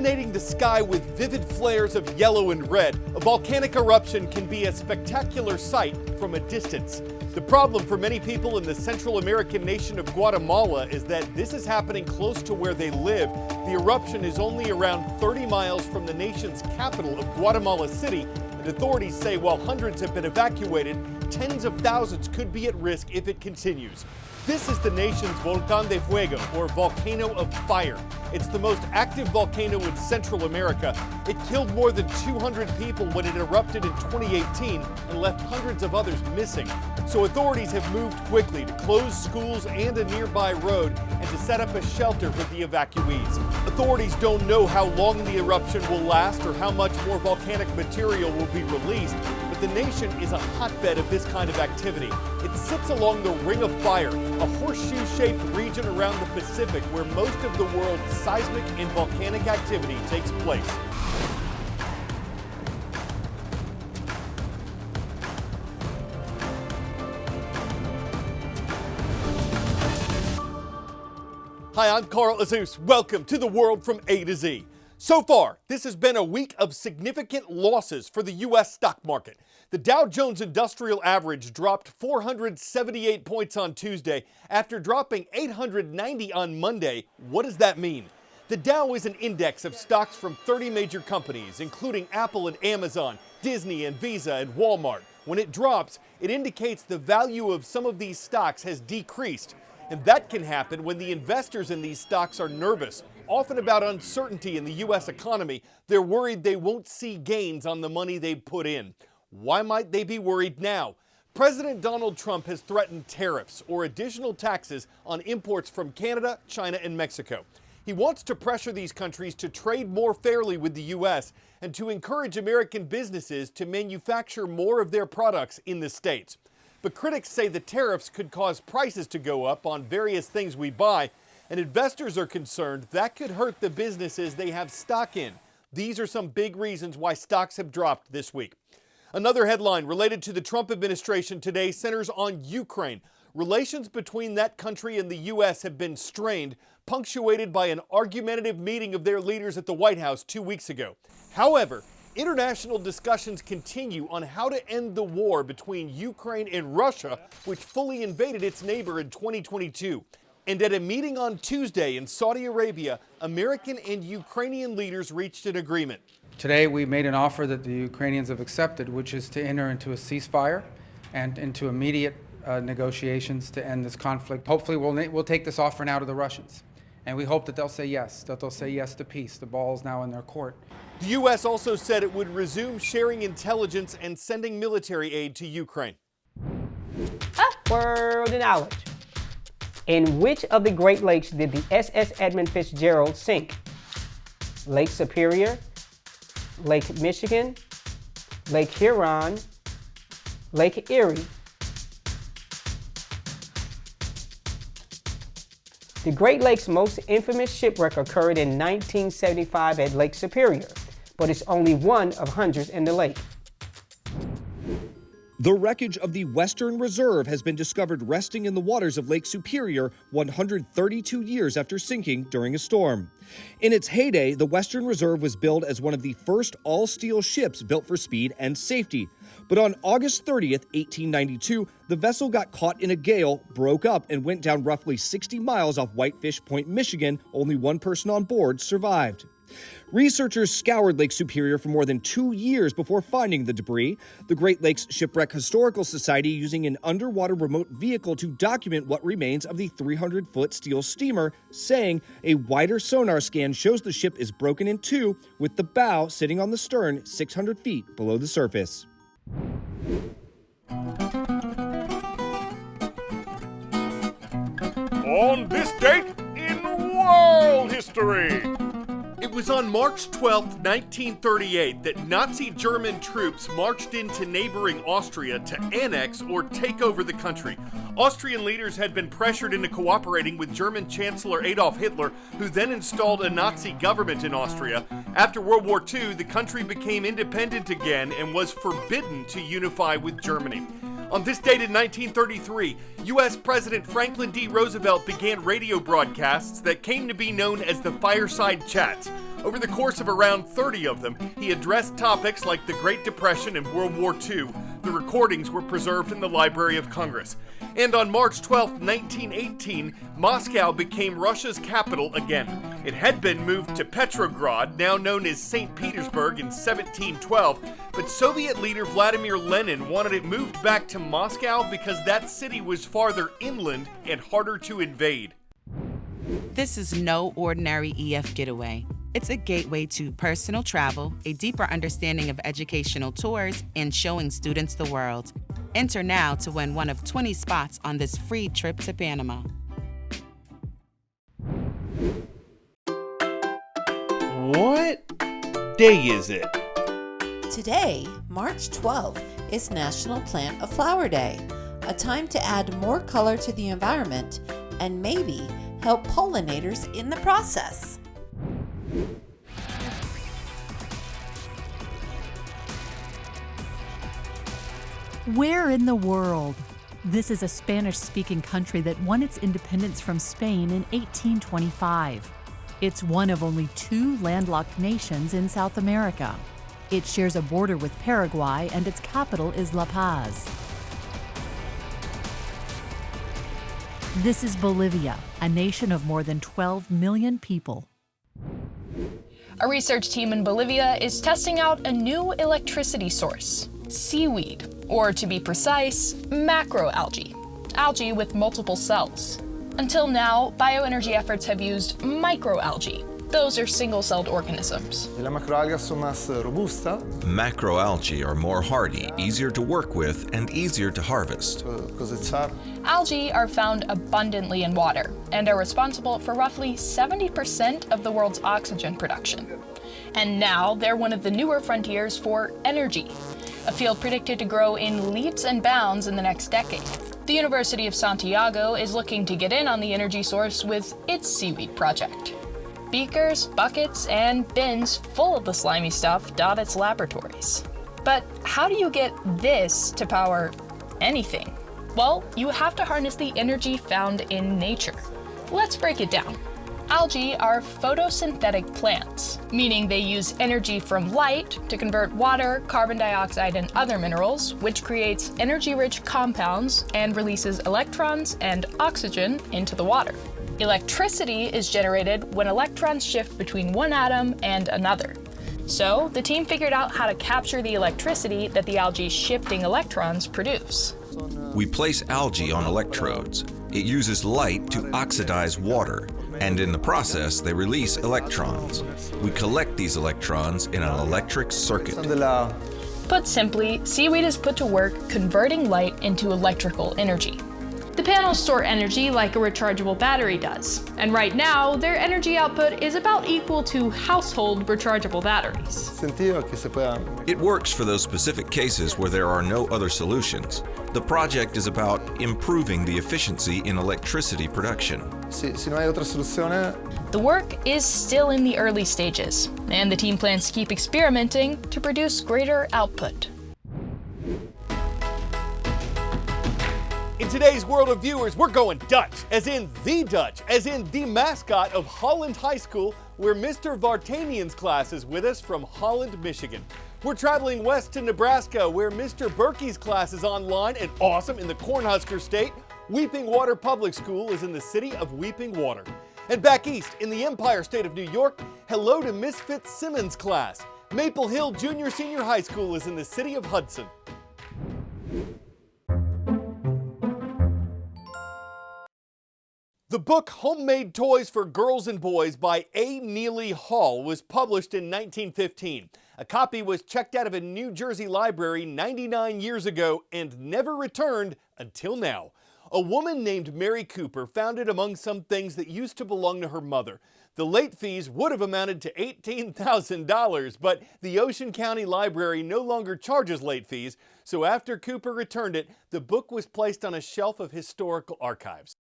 illuminating the sky with vivid flares of yellow and red, a volcanic eruption can be a spectacular sight from a distance. The problem for many people in the Central American nation of Guatemala is that this is happening close to where they live. The eruption is only around 30 miles from the nation's capital of Guatemala City, and authorities say while hundreds have been evacuated, tens of thousands could be at risk if it continues. This is the nation's Volcán de Fuego, or volcano of fire. It's the most active volcano in Central America. It killed more than 200 people when it erupted in 2018 and left hundreds of others missing. So authorities have moved quickly to close schools and a nearby road and to set up a shelter for the evacuees. Authorities don't know how long the eruption will last or how much more volcanic material will be released, but the nation is a hotbed of this kind of activity. It sits along the Ring of Fire, a horseshoe-shaped region around the Pacific where most of the world's seismic and volcanic activity takes place. Hi, I'm Azuz. Welcome to the world from A to Z. So far, this has been a week of significant losses for the U.S. stock market. The Dow Jones Industrial Average dropped 478 points on Tuesday after dropping 890 on Monday. What does that mean? The Dow is an index of stocks from 30 major companies, including Apple and Amazon, Disney and Visa and Walmart. When it drops, it indicates the value of some of these stocks has decreased. And that can happen when the investors in these stocks are nervous, often about uncertainty in the U.S. economy. They're worried they won't see gains on the money they put in. Why might they be worried now? President Donald Trump has threatened tariffs or additional taxes on imports from Canada, China, and Mexico. He wants to pressure these countries to trade more fairly with the U.S. and to encourage American businesses to manufacture more of their products in the States. But critics say the tariffs could cause prices to go up on various things we buy, and investors are concerned that could hurt the businesses they have stock in. These are some big reasons why stocks have dropped this week. Another headline related to the Trump administration today centers on Ukraine. Relations between that country and the U.S. have been strained, punctuated by an argumentative meeting of their leaders at the White House 2 weeks ago. However, international discussions continue on how to end the war between Ukraine and Russia, which fully invaded its neighbor in 2022. And at a meeting on Tuesday in Saudi Arabia, American and Ukrainian leaders reached an agreement. Today we made an offer that the Ukrainians have accepted, which is to enter into a ceasefire and into immediate negotiations to end this conflict. Hopefully we'll take this offer now to the Russians. And we hope that they'll say yes to peace. The ball's now in their court. The U.S. also said it would resume sharing intelligence and sending military aid to Ukraine. World knowledge. In which of the Great Lakes did the SS Edmund Fitzgerald sink? Lake Superior, Lake Michigan, Lake Huron, Lake Erie. The Great Lakes' most infamous shipwreck occurred in 1975 at Lake Superior, but it's only one of hundreds in the lake. The wreckage of the Western Reserve has been discovered resting in the waters of Lake Superior 132 years after sinking during a storm. In its heyday, the Western Reserve was billed as one of the first all-steel ships built for speed and safety. But on August 30th, 1892, the vessel got caught in a gale, broke up, and went down roughly 60 miles off Whitefish Point, Michigan. Only one person on board survived. Researchers scoured Lake Superior for more than 2 years before finding the debris. The Great Lakes Shipwreck Historical Society using an underwater remote vehicle to document what remains of the 300-foot steel steamer, saying a wider sonar scan shows the ship is broken in two, with the bow sitting on the stern 600 feet below the surface. On this date in world history. It was on March 12, 1938, that Nazi German troops marched into neighboring Austria to annex or take over the country. Austrian leaders had been pressured into cooperating with German Chancellor Adolf Hitler, who then installed a Nazi government in Austria. After World War II, the country became independent again and was forbidden to unify with Germany. On this date in 1933, U.S. President Franklin D. Roosevelt began radio broadcasts that came to be known as the Fireside Chats. Over the course of around 30 of them, he addressed topics like the Great Depression and World War II. The recordings were preserved in the Library of Congress. And on March 12, 1918, Moscow became Russia's capital again. It had been moved to Petrograd, now known as St. Petersburg, in 1712, but Soviet leader Vladimir Lenin wanted it moved back to Moscow because that city was farther inland and harder to invade. This is no ordinary EF getaway. It's a gateway to personal travel, a deeper understanding of educational tours, and showing students the world. Enter now to win one of 20 spots on this free trip to Panama. What day is it? Today, March 12th, is National Plant a Flower Day, a time to add more color to the environment and maybe help pollinators in the process. Where in the world? This is a Spanish-speaking country that won its independence from Spain in 1825. It's one of only 2 landlocked nations in South America. It shares a border with Paraguay and its capital is La Paz. This is Bolivia, a nation of more than 12 million people. A research team in Bolivia is testing out a new electricity source, seaweed, or to be precise, macroalgae, algae with multiple cells. Until now, bioenergy efforts have used microalgae. Those are single-celled organisms. Macroalgae are more hardy, easier to work with, and easier to harvest. Algae are found abundantly in water and are responsible for roughly 70% of the world's oxygen production. And now they're one of the newer frontiers for energy, a field predicted to grow in leaps and bounds in the next decade. The University of Santiago is looking to get in on the energy source with its seaweed project. Beakers, buckets, and bins full of the slimy stuff dot its laboratories. But how do you get this to power anything? Well, you have to harness the energy found in nature. Let's break it down. Algae are photosynthetic plants, meaning they use energy from light to convert water, carbon dioxide, and other minerals, which creates energy-rich compounds and releases electrons and oxygen into the water. Electricity is generated when electrons shift between one atom and another. So the team figured out how to capture the electricity that the algae's shifting electrons produce. We place algae on electrodes. It uses light to oxidize water, and in the process, they release electrons. We collect these electrons in an electric circuit. Put simply, seaweed is put to work converting light into electrical energy. The panels store energy like a rechargeable battery does, and right now, their energy output is about equal to household rechargeable batteries. It works for those specific cases where there are no other solutions. The project is about improving the efficiency in electricity production. The work is still in the early stages, and the team plans to keep experimenting to produce greater output. In today's World of Viewers, we're going Dutch, as in the mascot of Holland High School, where Mr. Vartanian's class is with us from Holland, Michigan. We're traveling west to Nebraska, where Mr. Berkey's class is online and awesome in the Cornhusker State. Weeping Water Public School is in the city of Weeping Water. And back east, in the Empire State of New York, hello to Miss Fitzsimmons' class. Maple Hill Junior Senior High School is in the city of Hudson. The book Homemade Toys for Girls and Boys by A. Neely Hall was published in 1915. A copy was checked out of a New Jersey library 99 years ago and never returned until now. A woman named Mary Cooper found it among some things that used to belong to her mother. The late fees would have amounted to $18,000, but the Ocean County Library no longer charges late fees, so after Cooper returned it, the book was placed on a shelf of historical archives.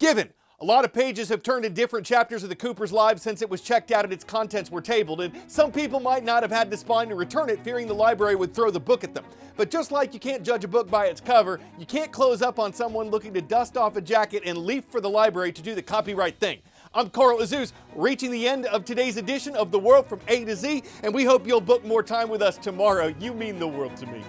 Given A lot of pages have turned to different chapters of the Cooper's lives since it was checked out and its contents were tabled, and some people might not have had the spine to return it, fearing the library would throw the book at them. But just like you can't judge a book by its cover, you can't close up on someone looking to dust off a jacket and leave for the library to do the copyright thing. I'm Carl Azuz, reaching the end of today's edition of The World from A to Z, and we hope you'll book more time with us tomorrow. You mean the world to me.